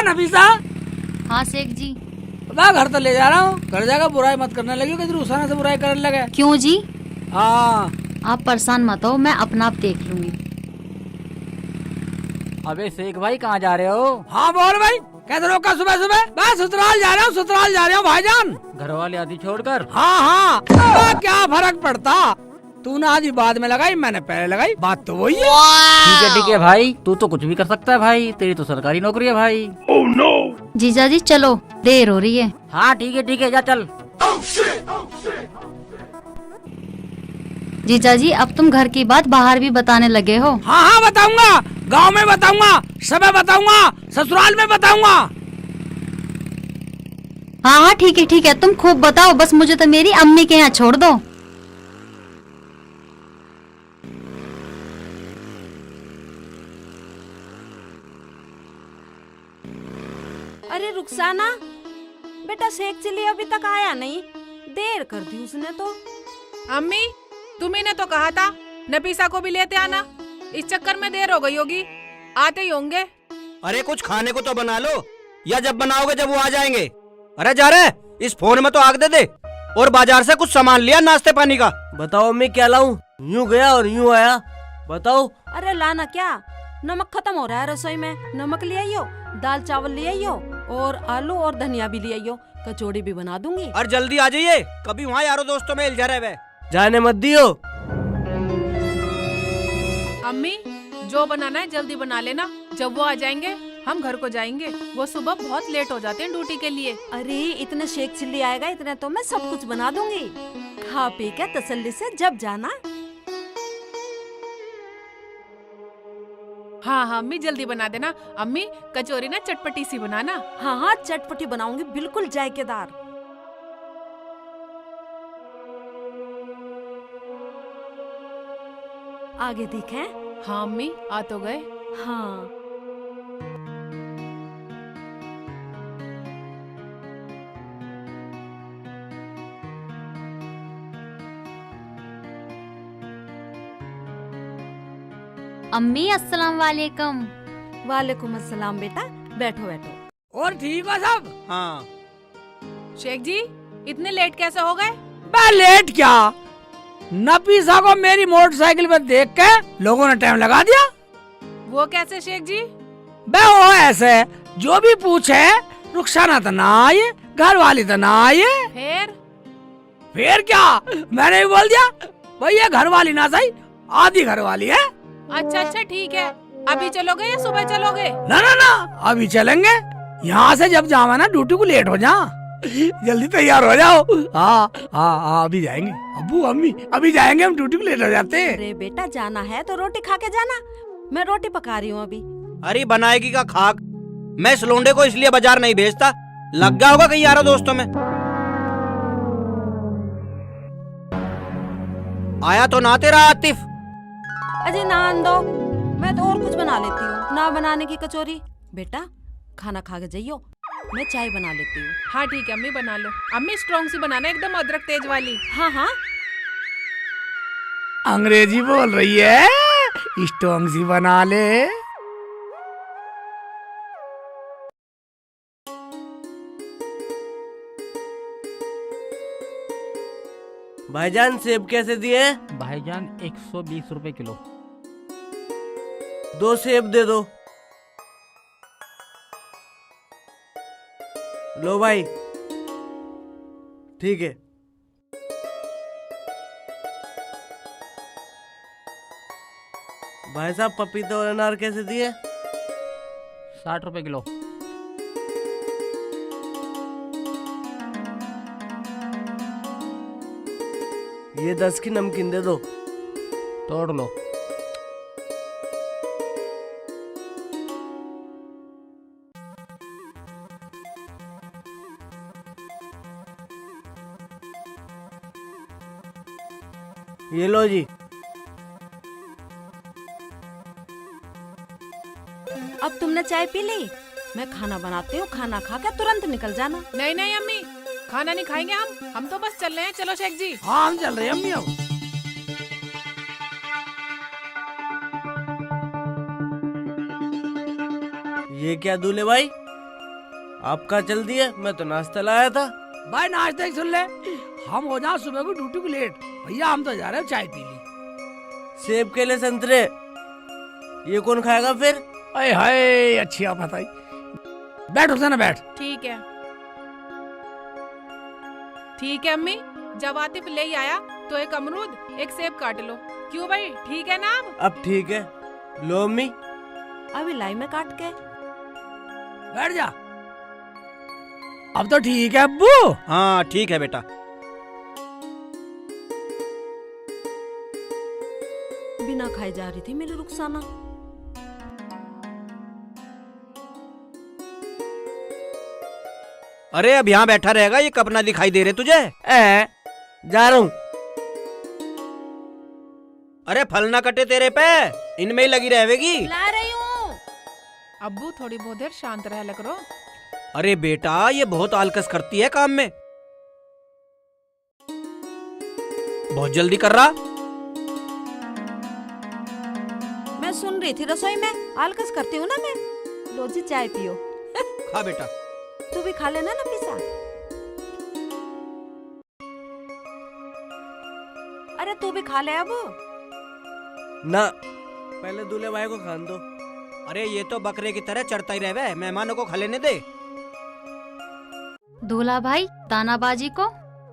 नफीसा। हाँ शेख जी। मैं घर तो ले जा रहा हूँ, घर जाकर बुराई मत करने लगी कि रुसाना से बुराई करने लगे। क्यों जी? हाँ आप परेशान मत हो, मैं अपना आप देख लूंगी। अबे शेख भाई कहाँ जा रहे हो? हाँ बोल भाई, कैसे रोका सुबह सुबह? मैं ससुराल जा रहा हूँ, ससुराल जा रहा हूँ भाईजान। घर वाले आदि छोड़कर? हाँ हाँ, क्या फर्क पड़ता? तूने आधी बाद में लगाई, मैंने पहले लगाई, बात तो वही है। ठीक है भाई, तू तो कुछ भी कर सकता है भाई, तेरी तो सरकारी नौकरी है भाई। oh, no! जीजा जी चलो, देर हो रही है। हाँ ठीक है जा चल। जीजा जी अब तुम घर की बात बाहर भी बताने लगे हो। हाँ हाँ बताऊंगा, गांव में बताऊंगा, सब बताऊंगा, ससुराल में बताऊंगा। हाँ हाँ ठीक है, तुम खूब बताओ, बस मुझे तो मेरी अम्मी के यहाँ छोड़ दो। अरे रुखसाना बेटा, शेख चिल्ली अभी तक आया नहीं, देर कर दी उसने तो। अम्मी तुम्ही ने तो कहा था नफीसा को भी लेते आना, इस चक्कर में देर हो गई होगी, आते ही होंगे। अरे कुछ खाने को तो बना लो, या जब बनाओगे जब वो आ जाएंगे। अरे जा रहे, इस फोन में तो आग दे दे। और बाजार से कुछ सामान लिया नाश्ते पानी का। बताओ अम्मी क्या लाऊं? यूं गया और यूं आया, बताओ। अरे लाना क्या, नमक खत्म हो रहा है रसोई में, नमक ले आइयो, दाल चावल ले आइयो, और आलू और धनिया भी ले आइयो, कचौड़ी भी बना दूंगी। और जल्दी आ जाइए, कभी वहाँ यारों दोस्तों में उलझा रहे। जाने मत दियो। अम्मी जो बनाना है जल्दी बना लेना, जब वो आ जाएंगे हम घर को जाएंगे, वो सुबह बहुत लेट हो जाते हैं ड्यूटी के लिए। अरे इतने शेख चिल्ली आएगा, इतने तो मैं सब कुछ बना दूंगी, खा पी के तसल्ली से जब जाना। हाँ अम्मी जल्दी बना देना। अम्मी कचौरी ना चटपटी सी बनाना। हाँ हाँ चटपटी बनाऊंगी, बिल्कुल जायकेदार। आगे दिखें? हाँ अम्मी आ तो गए। हाँ अम्मी अस्सलाम वालेकुम। वालेकुम अस्सलाम बेटा, बैठो बैठो। और ठीक हो सब? हाँ शेख जी इतने लेट कैसे हो गए? मैं लेट क्या, नफीसा को मेरी मोटरसाइकिल पे देख के लोगों ने टाइम लगा दिया। वो कैसे शेख जी? बे वो ऐसे, जो भी पूछे रुखसाना तो ना आई, घर वाली तो ना आई। फिर क्या, मैंने भी बोल दिया भाई ये घर वाली ना सही, आधी घर वाली है। अच्छा ठीक है, अभी चलोगे या सुबह चलोगे? ना अभी चलेंगे, यहाँ से जब जावा ना ड्यूटी को लेट हो जा, जल्दी तैयार हो जाओ। हाँ अभी जाएंगे, अब्बू अम्मी अभी जाएंगे, हम ड्यूटी को लेट हो जाते हैं। अरे बेटा जाना है तो रोटी खा के जाना, मैं रोटी पका रही हूँ अभी। अरे बनाएगी का खाक, मैं इस लोंडे को इसलिए बाजार नहीं भेजता, लग गया होगा कहीं यारों दोस्तों में। आया तो ना तेरा आतिफ। अजय नान दो, मैं तो और कुछ बना लेती हूँ। ना बनाने की कचौरी, बेटा खाना खा के जाइयो, मैं चाय बना लेती हूँ। हाँ ठीक है अम्मी बना लो। अम्मी स्ट्रॉन्ग सी बनाना, एकदम अदरक तेज वाली। हाँ हाँ अंग्रेजी बोल रही है, स्ट्रॉन्ग सी बना ले। भाईजान सेब कैसे दिए? भाईजान 120 रुपए किलो। 2 सेब दे दो। लो भाई, ठीक है। भाई साहब पपीते और अनार कैसे दिए? 60 रुपए किलो। ये 10 की नमकीन दे दो। तोड़ लो। ये लो जी। अब तुमने चाय पी ली? मैं खाना बनाती हूँ, खाना खा के तुरंत निकल जाना। नहीं नहीं अम्मी, खाना नहीं खाएंगे हम तो बस चल रहे हैं। चलो शेख जी। हाँ हम चल रहे हैं अम्मी अब। ये क्या दूल्हे भाई, आपका चल दिया? मैं तो नाश्ता लाया था। भाई नाश्ते ही सुन ले, हम हो जाओ सुबह को ड्यूटी को लेट। भैया हम तो जा रहे हो चाय पी ली। सेब केले संतरे ये कौन खाएगा फिर? अरे हाय अच्छी आप बताई। बैठ हुसैन बैठ। ठीक है ठीक है अम्मी, जब आतिफ ले आया तो एक अमरूद एक सेब काट लो। क्यों भाई, ठीक है ना? अब ठीक है, लो अम्मी। अभी लाई में काट के। बैठ जा। अब तो ठीक है अब्बू। हाँ ठीक है बेटा। बिना खाए जा रही थी मेरी रुखसाना। अरे अब यहाँ बैठा रहेगा, ये कब ना दिखाई दे रहे तुझे? जा रहा हूँ। अरे फल ना कटे तेरे पे, इनमें ही लगी रहेगी। ला रही हूँ। अब्बू थोड़ी बहुत देर शांत रह करो। अरे बेटा ये बहुत आलकस करती है काम में, बहुत जल्दी कर रहा। मैं सुन रही थी रसोई में, आलकस करती हूँ ना मैं। लो जी चाय पियो। खा बेटा। तू भी खा लेना ना पिसा। अरे तू भी खा ले अब। ना, पहले दूल्हे भाई को खान दो। अरे ये तो बकरे की तरह चढ़ता ही रहे, मेहमानों को खा लेने दे। दूल्हा भाई, तानाबाजी को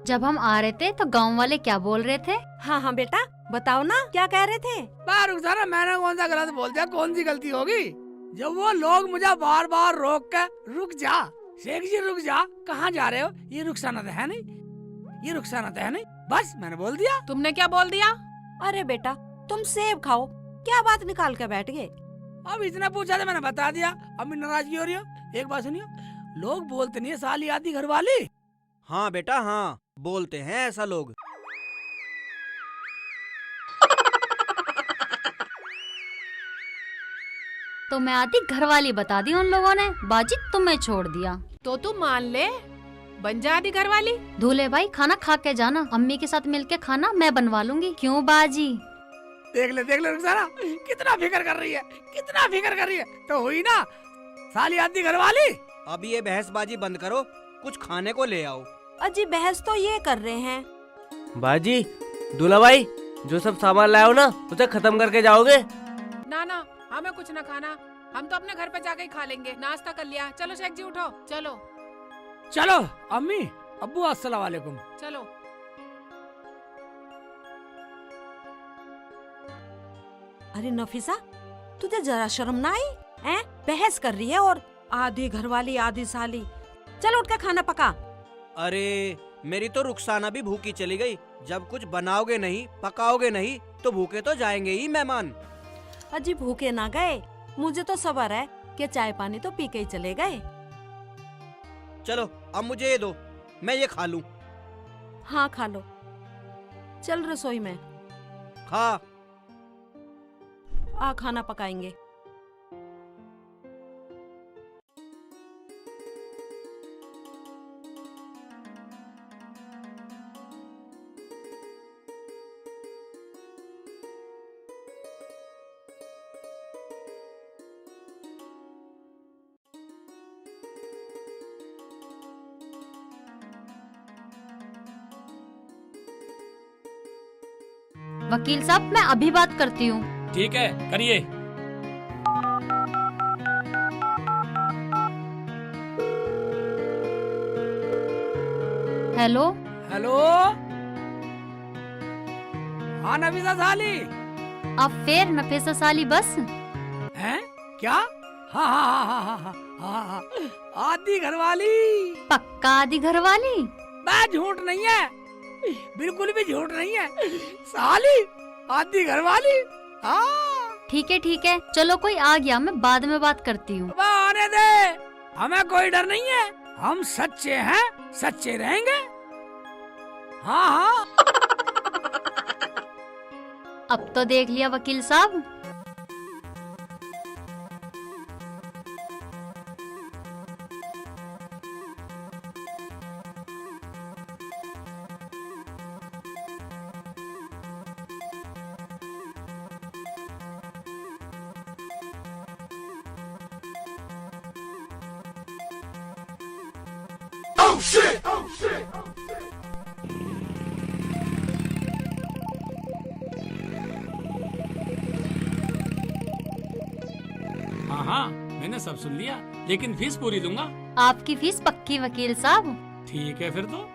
जब हम आ रहे थे तो गांव वाले क्या बोल रहे थे? हाँ हाँ बेटा बताओ ना, क्या कह रहे थे? रुखसाना मैंने कौन सा गलत बोल दिया? कौन सी गलती होगी? जब वो लोग मुझे बार बार रोक कर रुक जा शेख जी रुक जा, कहाँ जा रहे हो? ये रुखसाना तो है नहीं, ये रुखसाना तो है नहीं, बस मैंने बोल दिया। तुमने क्या बोल दिया? अरे बेटा तुम सेब खाओ, क्या बात निकाल के बैठ गए? अब इतना पूछा तो मैंने बता दिया। अम्मी नाराजगी हो रही हो? एक बात सुनियो, लोग बोलते नहीं है साली आदि घर वाली। हाँ बेटा हाँ, बोलते हैं ऐसा लोग। तो मैं आती घरवाली बता दी उन लोगों ने, बाजी तुम्हें छोड़ दिया। तो तू मान ले, बन जा आदि घर वाली। दूल्हे भाई खाना खा के जाना, अम्मी के साथ मिलके खाना मैं बनवा लूंगी। क्यों बाजी? देख ले रुखसाना कितना फिक्र कर रही है, कितना फिक्र कर रही है। तो हुई ना साली आदि घर वाली। अब ये बहसबाजी बंद करो, कुछ खाने को ले आओ। अजी बहस तो ये कर रहे हैं। बाजी, दूल्हा भाई जो सब सामान लाए हो ना उसे खत्म करके जाओगे? ना ना, हमें कुछ ना खाना, हम तो अपने घर पे जाके ही खा लेंगे। नाश्ता कर लिया। चलो शेख जी उठो, चलो चलो अम्मी अब्बू अस्सलाम वालेकुम। चलो। अरे नफीसा तुझे जरा शर्म ना आई? हैं? बहस कर रही है और आधी घरवाली आधी साली। चल उठ कर खाना पका। अरे मेरी तो रुखसाना भी भूखी चली गई। जब कुछ बनाओगे नहीं पकाओगे नहीं तो भूखे तो जाएंगे ही मेहमान। अजी भूखे ना गए, मुझे तो सब्र है कि चाय पानी तो पी के ही चले गए। चलो अब मुझे ये दो, मैं ये खा लूं। हाँ खा लो, चल रसोई में खा। आ खाना पकाएंगे। वकील साहब मैं अभी बात करती हूँ। ठीक है करिए। हेलो हेलो हाँ नफीसा साली। अब फिर नफीसा साली बस? हैं क्या? हाँ हाँ हाँ हाँ हाँ हाँ हाँ आदि घरवाली। पक्का आदि घरवाली? मैं झूठ नहीं है, बिल्कुल भी झूठ नहीं है। साली आदि घरवाली। हाँ ठीक है चलो कोई आ गया, मैं बाद में बात करती हूँ। अब आने दे, हमें कोई डर नहीं है, हम सच्चे हैं, सच्चे रहेंगे। हाँ हाँ अब तो देख लिया वकील साहब। हाँ हाँ, मैंने सब सुन लिया, लेकिन फीस पूरी दूंगा। आपकी फीस पक्की वकील साहब। ठीक है फिर तो।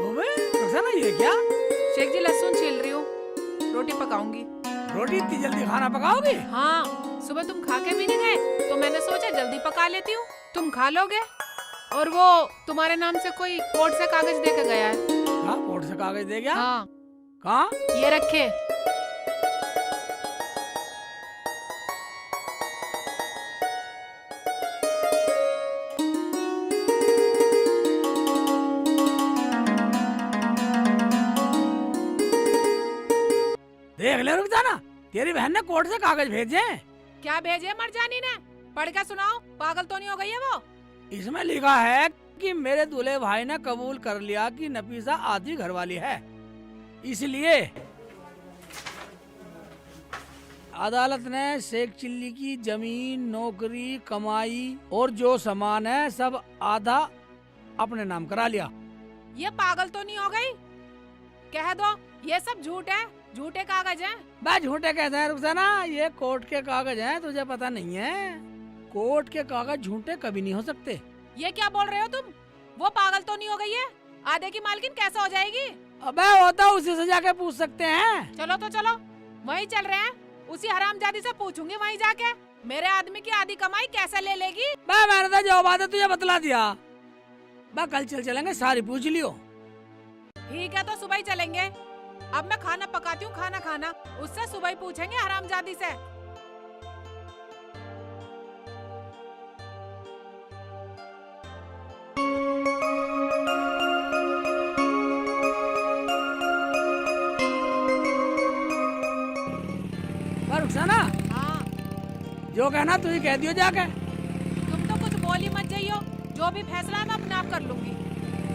ओबे रुखसाना, ये क्या? शेख जी लहसुन छील रही हूँ, रोटी पकाऊंगी। रोटी इतनी जल्दी खाना पकाओगे? हाँ, सुबह तुम खा के भी नहीं गए तो मैंने सोचा जल्दी पका लेती हूँ, तुम खा लोगे। और वो तुम्हारे नाम से कोई कोर्ट से कागज दे के गया है। हाँ, कोर्ट से कागज दे गया? हाँ, कहाँ? ये रखे। देख ले रुखसाना, तेरी बहन ने कोर्ट से कागज भेजे हैं। क्या भेजे मरजानी ने? पढ़ के सुनाओ, पागल तो नहीं हो गई है वो? इसमें लिखा है कि मेरे दूल्हे भाई ने कबूल कर लिया कि नफीसा आधी घरवाली है, इसलिए अदालत ने शेख चिल्ली की जमीन, नौकरी, कमाई और जो सामान है सब आधा अपने नाम करा लिया। ये पागल तो नहीं हो गई? कह दो ये सब झूठ है, झूठे कागज हैं। बस झूठे कहते हैं रुखसाना, ये कोर्ट के कागज हैं, तुझे पता नहीं है? कोर्ट के कागज झूठे कभी नहीं हो सकते। ये क्या बोल रहे हो तुम? वो पागल तो नहीं हो गई है? आधे की मालकिन कैसे हो जाएगी? अबे होता उसी से जाके पूछ सकते हैं। चलो तो चलो, वहीं चल रहे हैं, उसी हरामजादी से पूछूंगी वहीं जाके, मेरे आदमी की आधी कमाई कैसे ले लेगी। बे मैंने तो जो बात है तुझे बतला दिया। बे कल चलेंगे, सारी पूछ लियो। ठीक है तो सुबह ही चलेंगे। अब मैं खाना पकाती हूँ, खाना खाना, उससे सुबह ही पूछेंगे हरामजादी से। रुखसाना, हाँ, जो कहना तू ही कह दियो जाके। तुम तो कुछ बोल ही मत जाइयो, जो भी फैसला मैं अपने आप कर लूंगी।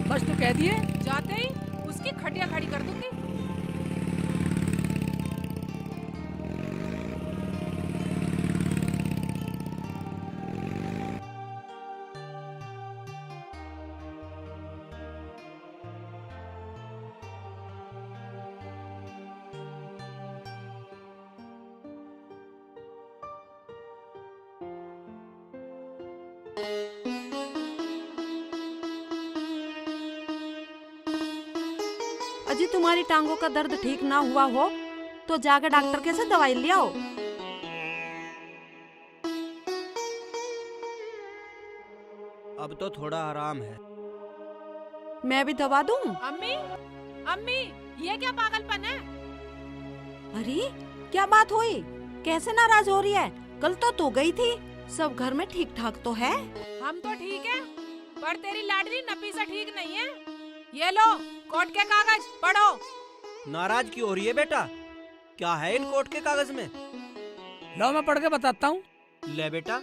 बस तू कह दिए। जाते ही उसकी खटिया खड़ी कर दूंगी। अजी तुम्हारी टांगों का दर्द ठीक ना हुआ हो तो जाकर डॉक्टर के से दवाई ले आओ। अब तो थोड़ा आराम है। मैं भी दवा दूं? अम्मी, अम्मी, ये क्या पागलपन है? अरे क्या बात हुई? कैसे नाराज हो रही है? कल तो तू गई थी, सब घर में ठीक ठाक तो है? हम तो ठीक है, पर तेरी लाडली नफीसा ठीक नहीं है। ये लो कोर्ट के कागज, पढ़ो। नाराज क्यों हो रही है बेटा? क्या है इन कोर्ट के कागज में? लो मैं पढ़ के बताता हूँ। ले बेटा।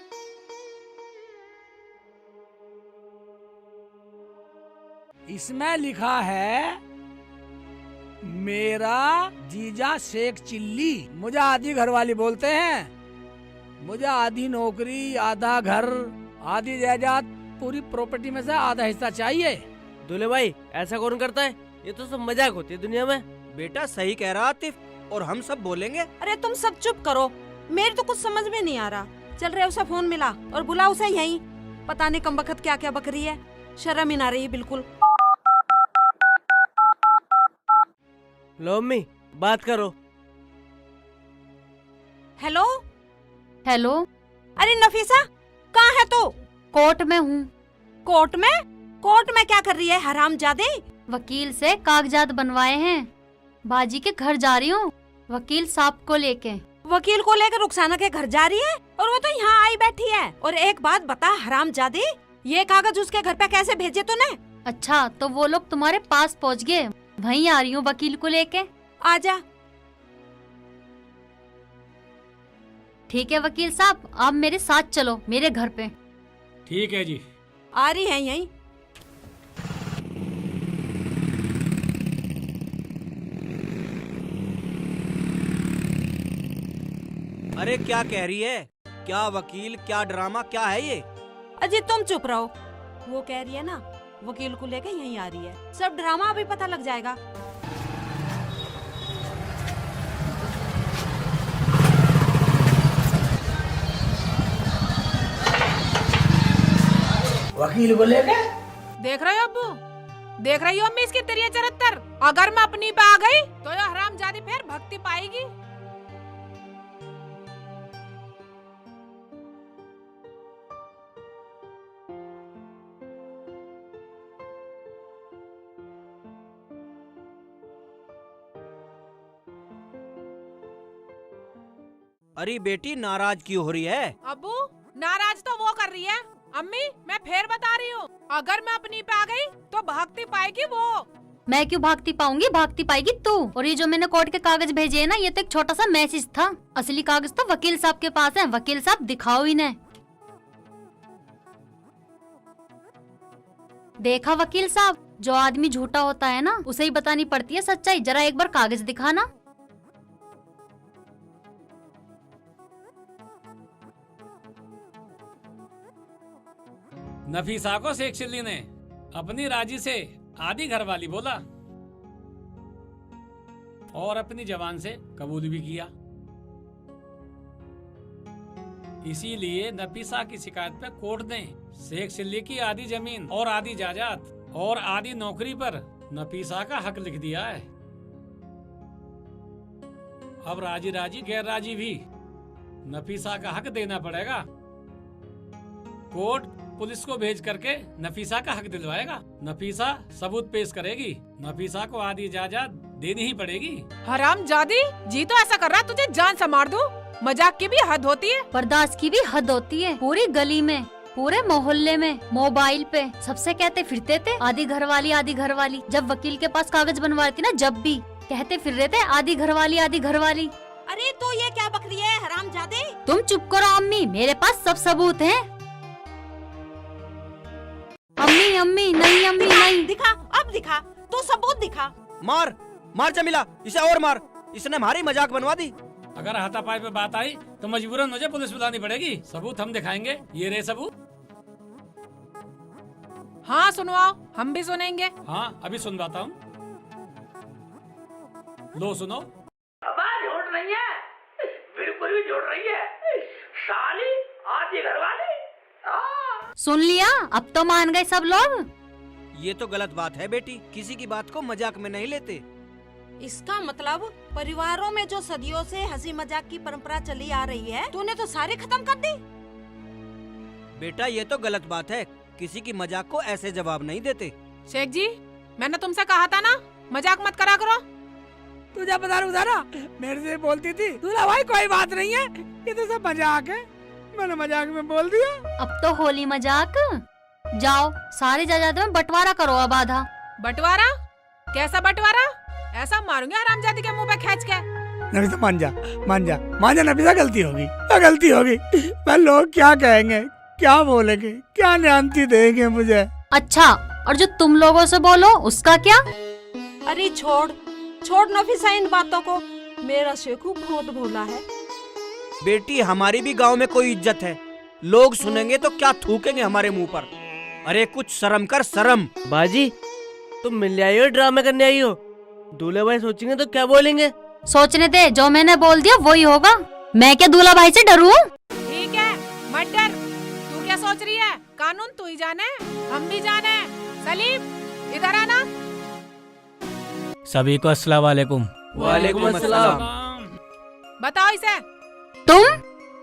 इसमें लिखा है, मेरा जीजा शेख चिल्ली, मुझे आधी घरवाली बोलते हैं। मुझे आधी नौकरी, आधा घर, आधी जायदाद, पूरी प्रॉपर्टी में से आधा हिस्सा चाहिए। दूल्हे भाई ऐसा कौन करता है? ये तो सब मजाक होती है दुनिया में। बेटा सही कह रहा आतिफ, और हम सब बोलेंगे। अरे तुम सब चुप करो, मेरे तो कुछ समझ में नहीं आ रहा। चल रहे उसे फोन मिला और बुला उसे यहीं। पता नहीं कम वक्त क्या क्या बक रही है, शर्म ही ना रही बिल्कुल। लो अम्मी बात करो। हेलो हेलो, अरे नफीसा कहाँ है तू? कोर्ट में हूँ। कोर्ट में? कोर्ट में क्या कर रही है हरामजादे? वकील से कागजात बनवाए हैं, बाजी के घर जा रही हूँ वकील साहब को लेके। वकील को लेकर रुखसाना के घर जा रही है और वो तो यहाँ आई बैठी है। और एक बात बता हरामजादी, ये कागज उसके घर पे कैसे भेजे तूने? अच्छा तो वो लोग तुम्हारे पास पहुँच गए, वहीं आ रही हूँ वकील को लेके। आजा ठीक है वकील साहब, आप मेरे साथ चलो मेरे घर पे। ठीक है जी। आ रही है यहीं। अरे क्या कह रही है? क्या वकील, क्या ड्रामा, क्या है ये? अजी तुम चुप रहो। वो कह रही है ना, वकील को लेके यहीं आ रही है। सब ड्रामा अभी पता लग जाएगा। वकील को लेके देख रहे हो अब्बू, देख रही हो अम्मी इसकी तिरिया चरित्र। अगर मैं अपनी पे आ गई तो यह हरामजादी फिर भक्ति पाएगी। अरे बेटी नाराज क्यों हो रही है? अब्बू नाराज तो वो कर रही है। अम्मी मैं फिर बता रही हूँ, अगर मैं अपनी पे आ गई तो भागती पाएगी वो। मैं क्यों भागती पाऊंगी, भागती पाएगी तू। और ये जो मैंने कोर्ट के कागज भेजे है ना, ये तो एक छोटा सा मैसेज था। असली कागज तो वकील साहब के पास है। वकील साहब दिखाओ इन्हें। देखा वकील साहब, जो आदमी झूठा होता है ना, उसे ही बतानी पड़ती है सच्चाई। जरा एक बार कागज दिखाना। नफीसा को शेख चिल्ली ने अपनी राजी से आधी घरवाली बोला और अपनी जबान से कबूल भी किया। इसीलिए नफीसा की शिकायत पे कोर्ट ने शेख चिल्ली की आधी जमीन और आधी जायदाद और आधी नौकरी पर नफीसा का हक लिख दिया है। अब राजी राजी गैर राजी भी नफीसा का हक देना पड़ेगा। कोर्ट पुलिस को भेज करके नफीसा का हक दिलवाएगा। नफीसा सबूत पेश करेगी। नफीसा को आधी जायदाद देनी ही पड़ेगी। हरामजादी जी तो ऐसा कर रहा है तुझे जान से मार दूं। मजाक की भी हद होती है। बर्दाश्त की भी हद होती है। पूरी गली में, पूरे मोहल्ले में, मोबाइल पे सबसे कहते फिरते थे आधी घरवाली आधी घरवाली। जब वकील के पास कागज बनवाए थे ना, जब भी कहते फिर रहे थे आधी घरवाली आधी घरवाली। अरे तो ये क्या बक रही है हरामजादे? तुम चुप करो अम्मी, मेरे पास सब सबूत हैं। अम्मी अम्मी नहीं, अम्मी नहीं। दिखा, अब दिखा, तो सबूत दिखा। मार मार जमीला, इसे और मार। इसने हमारी मजाक बनवा दी। अगर हाथापाई पे बात आई तो मजबूरन मुझे पुलिस बुलानी पड़ेगी। सबूत हम दिखाएंगे। ये रहे सबूत। हाँ सुनवाओ, हम भी सुनेंगे। हाँ अभी सुनवाता हूँ। लो सुनो। अब झूठ नहीं है, बिल्कुल भी झूठ नहीं है। साली आधी घरवाली। सुन लिया, अब तो मान गए सब लोग। ये तो गलत बात है बेटी, किसी की बात को मजाक में नहीं लेते। इसका मतलब परिवारों में जो सदियों से हंसी मजाक की परंपरा चली आ रही है, तूने तो सारे खत्म कर दी। बेटा ये तो गलत बात है, किसी की मजाक को ऐसे जवाब नहीं देते। शेख जी मैंने तुमसे कहा था ना, मजाक मत करा करो। तुझे पता रुखसाना मेरे से बोलती थी, दूल्हा भाई कोई बात नहीं है, ये तो सब मजाक है। मैंने मजाक में बोल दिया। अब तो होली मजाक। जाओ सारी जायदाद में बंटवारा करो अब आधा। बंटवारा? कैसा बंटवारा? ऐसा मारूंगी हरामजादी के मुंह पे खींच के। नफीसा मान जा, मान जा, मान जा नफीसा, गलती होगी, गलती होगी। मैं लोग क्या कहेंगे, क्या बोलेंगे, क्या न्यान्ती देंगे मुझे। अच्छा, और जो तुम लोगों से बोलो उसका क्या? अरे छोड़ छोड़ नफीसा इन बातों को। मेरा शेखू बहुत भोला है। बेटी हमारी भी गांव में कोई इज्जत है, लोग सुनेंगे तो क्या थूकेंगे हमारे मुंह पर। अरे कुछ शर्म कर, शर्म। बाजी तुम मिल आई हो, ड्रामे करने आई हो? दूल्हे भाई सोचेंगे तो क्या बोलेंगे? सोचने दे, जो मैंने बोल दिया वही होगा। मैं क्या दूल्हा भाई से डरूं? ठीक है मत डर। तू क्या सोच रही है? कानून तू ही जाने, हम भी जाने। सलीम इधर आना। सभी को अस्सलाम वालेकुम। वालेकुम अस्सलाम। बताओ इसे।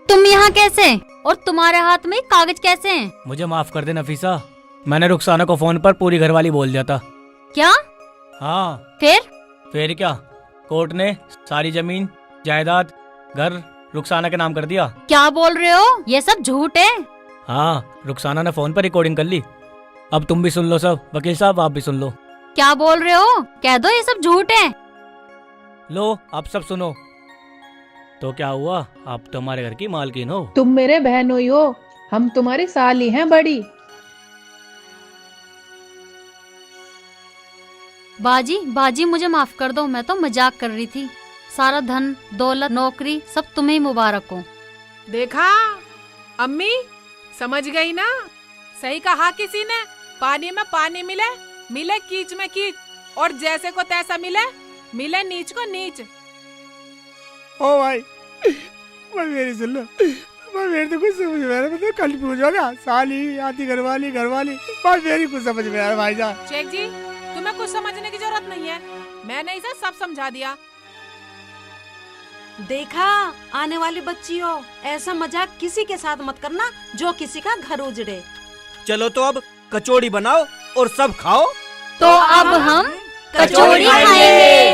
तुम यहाँ कैसे? और तुम्हारे हाथ में कागज कैसे हैं? मुझे माफ कर दे नफीसा, मैंने रुखसाना को फोन पर पूरी घरवाली बोल दिया था। क्या? हाँ फिर क्या, कोर्ट ने सारी जमीन जायदाद घर रुखसाना के नाम कर दिया। क्या बोल रहे हो? ये सब झूठ है। हाँ, रुखसाना ने फोन पर रिकॉर्डिंग कर ली। अब तुम भी सुन लो सब। वकील साहब आप भी सुन लो। क्या बोल रहे हो? कह दो ये सब झूठ है। लो आप सब सुनो। तो क्या हुआ, आप तो हमारे घर की मालकिन हो। तुम मेरे बहनोई हो, हम तुम्हारी साली हैं बड़ी। बाजी बाजी मुझे माफ कर दो, मैं तो मजाक कर रही थी। सारा धन दौलत नौकरी सब तुम्हें ही मुबारक हो। देखा अम्मी, समझ गई ना, सही कहा किसी ने, पानी में पानी मिले, मिले कीच में कीच, और जैसे को तैसा मिले, मिले नीच को नीच। ओ भाई, मैं मेरी सुन लो, मैं मेरी तो कुछ समझ में आ रहा, मतलब कल पूछोगा साली आती घरवाली भाई मेरी कुछ समझ में आ रहा भाईजान। शेख जी, तुम्हें कुछ समझने की जरूरत नहीं है, मैंने इसे सब समझा दिया। देखा आने वाली बच्ची हो, ऐसा मजाक किसी के साथ मत करना जो किसी का घर उजड़े। चलो तो अब कचौड़ी बनाओ और सब खाओ। तो अब हम कचौड़ी खाएंगे।